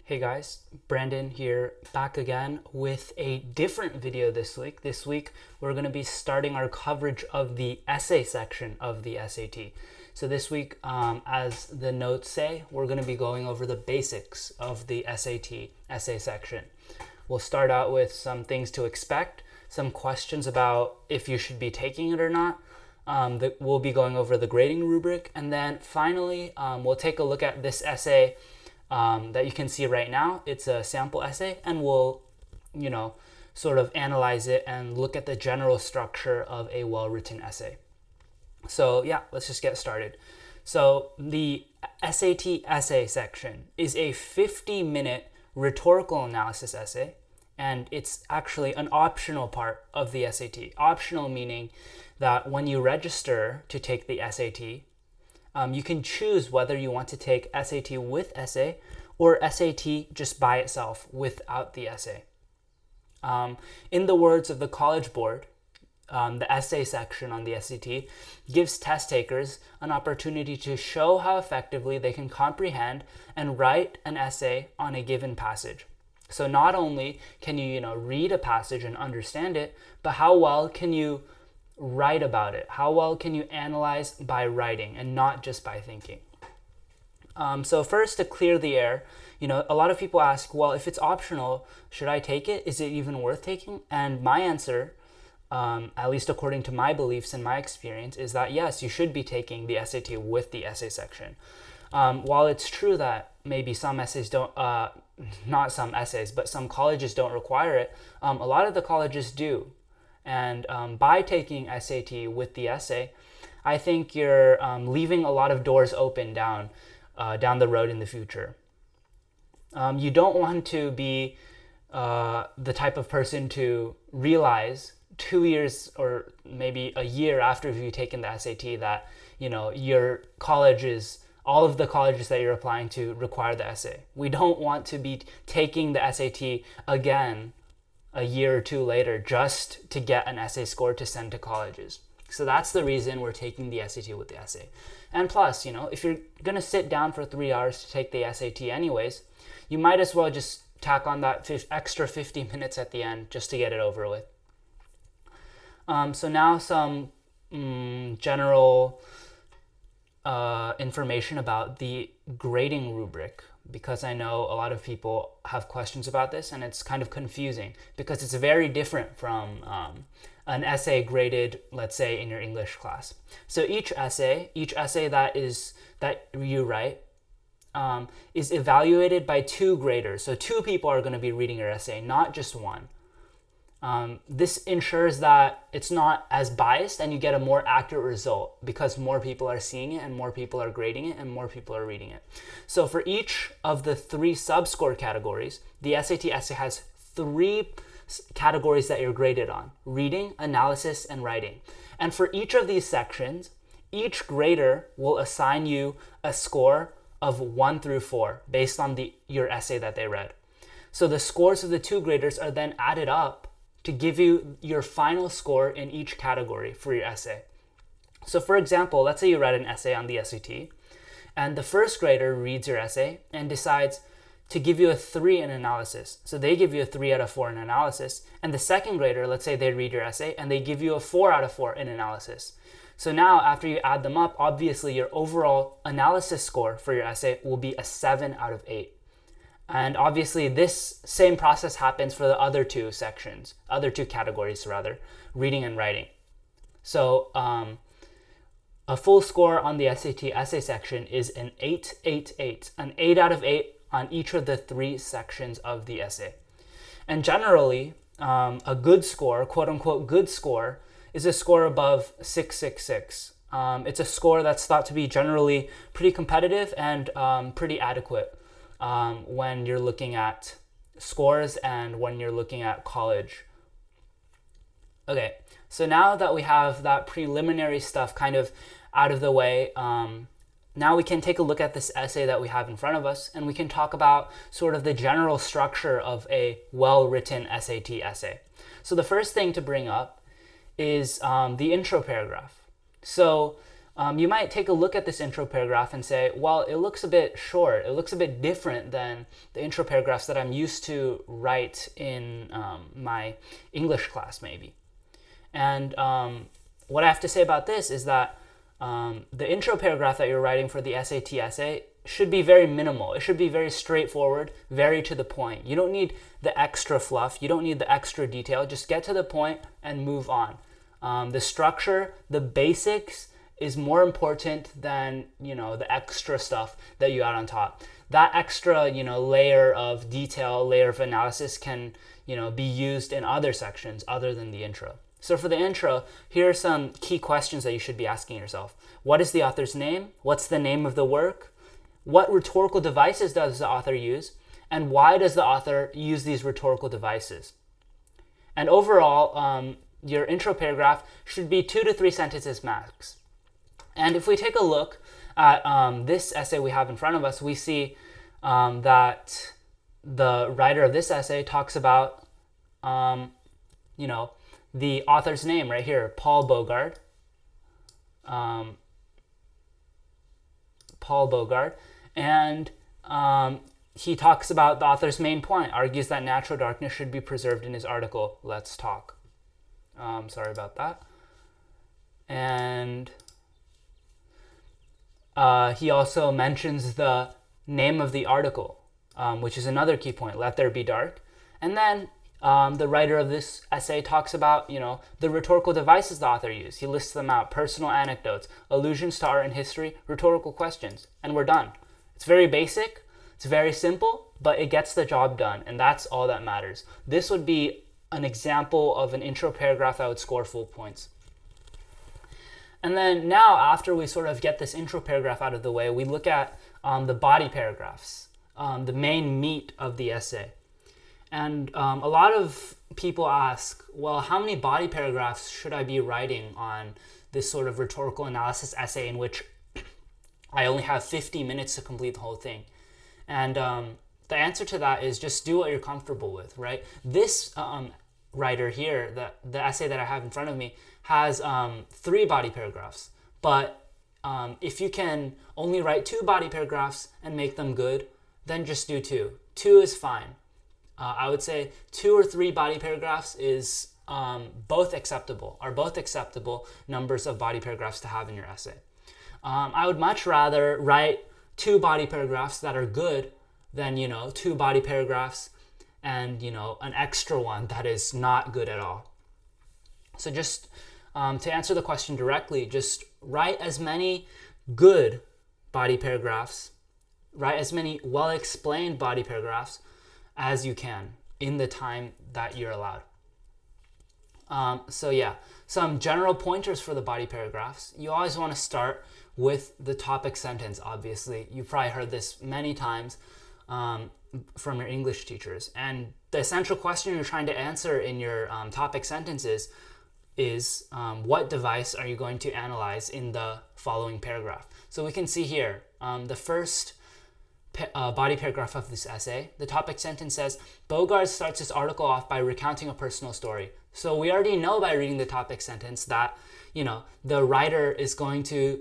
Hey guys, Brandon here, back again with a different video this week. This week, we're going to be starting our coverage of the essay section of the SAT. So this week, as the notes say, we're going to be going over the basics of the SAT essay section. We'll start out with some things to expect, some questions about if you should be taking it or not. We'll be going over the grading rubric, and then finally, we'll take a look at this essay that you can see right now. It's a sample essay, and we'll, sort of analyze it and look at the general structure of a well-written essay. So yeah, let's just get started. So the SAT essay section is a 50-minute rhetorical analysis essay, and it's actually an optional part of the SAT. Optional meaning that when you register to take the SAT, you can choose whether you want to take SAT with essay or SAT just by itself without the essay. In the words of the College Board, the essay section on the SAT gives test takers an opportunity to show how effectively they can comprehend and write an essay on a given passage. So not only can you, read a passage and understand it, but how well can you write about it? How well can you analyze by writing and not just by thinking? So first, to clear the air, a lot of people ask, well, if it's optional, should I take it? Is it even worth taking? And my answer, at least according to my beliefs and my experience, is that yes, you should be taking the SAT with the essay section. While it's true that maybe some essays don't, not some essays, but some colleges don't require it, a lot of the colleges do. And by taking SAT with the essay, I think you're leaving a lot of doors open down the road in the future. You don't want to be the type of person to realize 2 years or maybe a year after you've taken the SAT that, your colleges, all of the colleges that you're applying to require the essay. We don't want to be taking the SAT again a year or two later just to get an essay score to send to colleges. So that's the reason we're taking the SAT with the essay. And plus, if you're going to sit down for 3 hours to take the SAT anyways, you might as well just tack on that extra 50 minutes at the end just to get it over with. So now some general information about the grading rubric, because I know a lot of people have questions about this and it's kind of confusing because it's very different from an essay graded, let's say, in your English class. So each essay that you write is evaluated by two graders. So two people are going to be reading your essay, not just one. This ensures that it's not as biased and you get a more accurate result because more people are seeing it and more people are grading it and more people are reading it. So for each of the three sub-score categories, the SAT essay has three categories that you're graded on: reading, analysis, and writing. And for each of these sections, each grader will assign you a score of 1 through 4 based on your essay that they read. So the scores of the two graders are then added up to give you your final score in each category for your essay. So for example, let's say you read an essay on the SAT, and the first grader reads your essay and decides to give you a 3 in analysis. So they give you a 3 out of 4 in analysis, and the second grader, let's say they read your essay and they give you a 4 out of 4 in analysis. So now after you add them up, obviously your overall analysis score for your essay will be a 7 out of 8. And obviously this same process happens for the other two categories, reading and writing. So a full score on the SAT essay section is an 888, an 8 out of 8 on each of the three sections of the essay. And generally, a good score, quote unquote good score, is a score above 666. It's a score that's thought to be generally pretty competitive and pretty adequate when you're looking at scores and when you're looking at college. Okay, so now that we have that preliminary stuff kind of out of the way, now we can take a look at this essay that we have in front of us, and we can talk about sort of the general structure of a well-written SAT essay. So the first thing to bring up is the intro paragraph. So you might take a look at this intro paragraph and say, well, it looks a bit short. It looks a bit different than the intro paragraphs that I'm used to write in my English class, maybe. And what I have to say about this is that the intro paragraph that you're writing for the SAT essay should be very minimal. It should be very straightforward, very to the point. You don't need the extra fluff. You don't need the extra detail. Just get to the point and move on. The structure, the basics is more important than, the extra stuff that you add on top. That extra, layer of detail, layer of analysis can, be used in other sections other than the intro. So for the intro, here are some key questions that you should be asking yourself. What is the author's name? What's the name of the work? What rhetorical devices does the author use? And why does the author use these rhetorical devices? And overall, your intro paragraph should be 2 to 3 sentences max. And if we take a look at this essay we have in front of us, we see that the writer of this essay talks about, the author's name right here, Paul Bogard. And he talks about the author's main point, argues that natural darkness should be preserved in his article, Let's Talk. Sorry about that. And he also mentions the name of the article, which is another key point, Let There Be Dark. And then the writer of this essay talks about, the rhetorical devices the author used. He lists them out: personal anecdotes, allusions to art and history, rhetorical questions, and we're done. It's very basic, it's very simple, but it gets the job done, and that's all that matters. This would be an example of an intro paragraph that would score full points. And then now, after we sort of get this intro paragraph out of the way, we look at the body paragraphs, the main meat of the essay. And a lot of people ask, well, how many body paragraphs should I be writing on this sort of rhetorical analysis essay in which I only have 50 minutes to complete the whole thing? And the answer to that is just do what you're comfortable with, right? This writer here, the essay that I have in front of me, has 3 body paragraphs. But if you can only write 2 body paragraphs and make them good, then just do 2. 2 is fine. I would say 2 or 3 body paragraphs is both acceptable numbers of body paragraphs to have in your essay. I would much rather write 2 body paragraphs that are good than, 2 body paragraphs and, an extra one that is not good at all. So just to answer the question directly, just write as many good body paragraphs, write as many well-explained body paragraphs as you can in the time that you're allowed. Some general pointers for the body paragraphs. You always want to start with the topic sentence, obviously. You've probably heard this many times from your English teachers. And the essential question you're trying to answer in your topic sentences is what device are you going to analyze in the following paragraph? So we can see here, the first body paragraph of this essay, the topic sentence says, Bogard starts his article off by recounting a personal story. So we already know by reading the topic sentence that, the writer is going to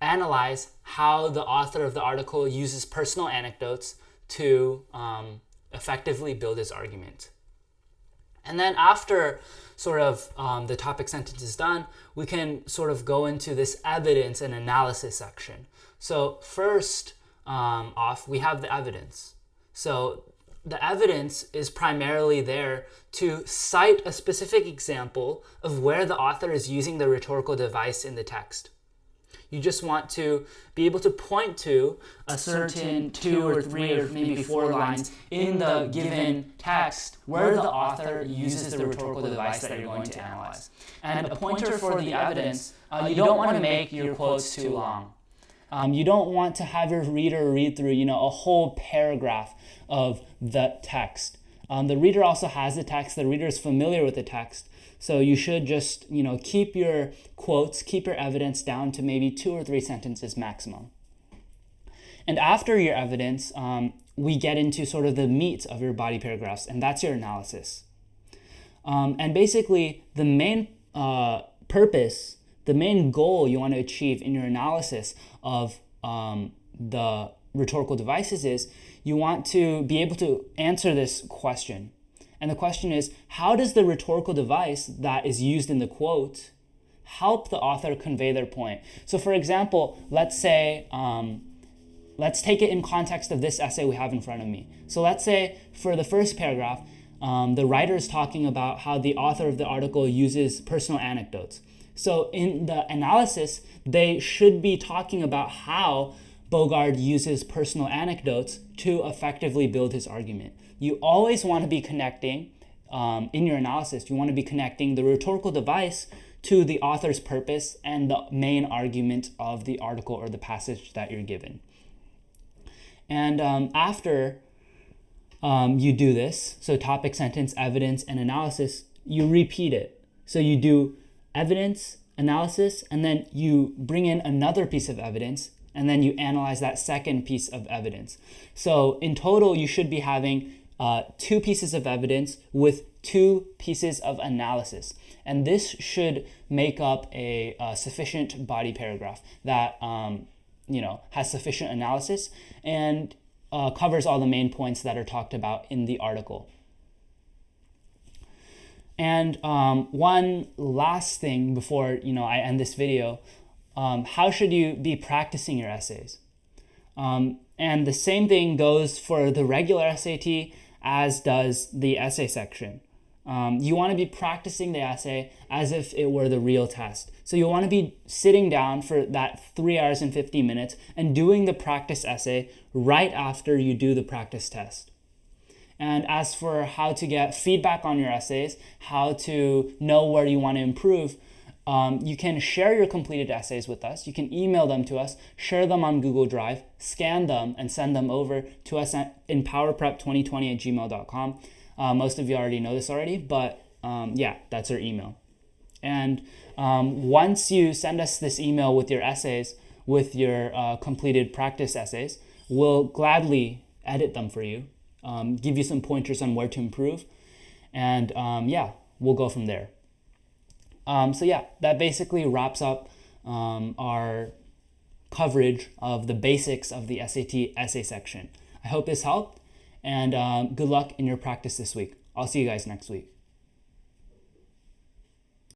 analyze how the author of the article uses personal anecdotes to effectively build his argument. And then after sort of the topic sentence is done, we can sort of go into this evidence and analysis section. So first off, we have the evidence. So the evidence is primarily there to cite a specific example of where the author is using the rhetorical device in the text. You just want to be able to point to a certain 2 or 3 or maybe 4 lines in the given text where the author uses the rhetorical device that you're going to analyze. And a pointer for the evidence, you don't want to make your quotes too long. You don't want to have your reader read through, a whole paragraph of the text. The reader also has the text. The reader is familiar with the text. So you should just, keep your quotes, keep your evidence down to maybe 2 or 3 sentences maximum. And after your evidence, we get into sort of the meat of your body paragraphs, and that's your analysis. And basically, the main purpose the main goal you want to achieve in your analysis of the rhetorical devices is you want to be able to answer this question. And the question is, how does the rhetorical device that is used in the quote help the author convey their point? So for example, let's say, let's take it in context of this essay we have in front of me. So let's say for the first paragraph, the writer is talking about how the author of the article uses personal anecdotes. So in the analysis, they should be talking about how Bogard uses personal anecdotes to effectively build his argument. You always want to be connecting, in your analysis, you want to be connecting the rhetorical device to the author's purpose and the main argument of the article or the passage that you're given. And after you do this, so topic, sentence, evidence, and analysis, you repeat it. So you do evidence, analysis, and then you bring in another piece of evidence, and then you analyze that second piece of evidence. So in total, you should be having 2 pieces of evidence with 2 pieces of analysis. And this should make up a sufficient body paragraph that has sufficient analysis and covers all the main points that are talked about in the article. And one last thing before I end this video, how should you be practicing your essays? And the same thing goes for the regular SAT as does the essay section. You want to be practicing the essay as if it were the real test. So you want to be sitting down for that 3 hours and 50 minutes and doing the practice essay right after you do the practice test. And as for how to get feedback on your essays, how to know where you want to improve, you can share your completed essays with us. You can email them to us, share them on Google Drive, scan them, and send them over to us in powerprep2020@gmail.com. Most of you already know this already, but that's our email. And once you send us this email with your essays, with your completed practice essays, we'll gladly edit them for you, give you some pointers on where to improve, and we'll go from there. That basically wraps up our coverage of the basics of the SAT essay section. I hope this helped, and good luck in your practice this week. I'll see you guys next week.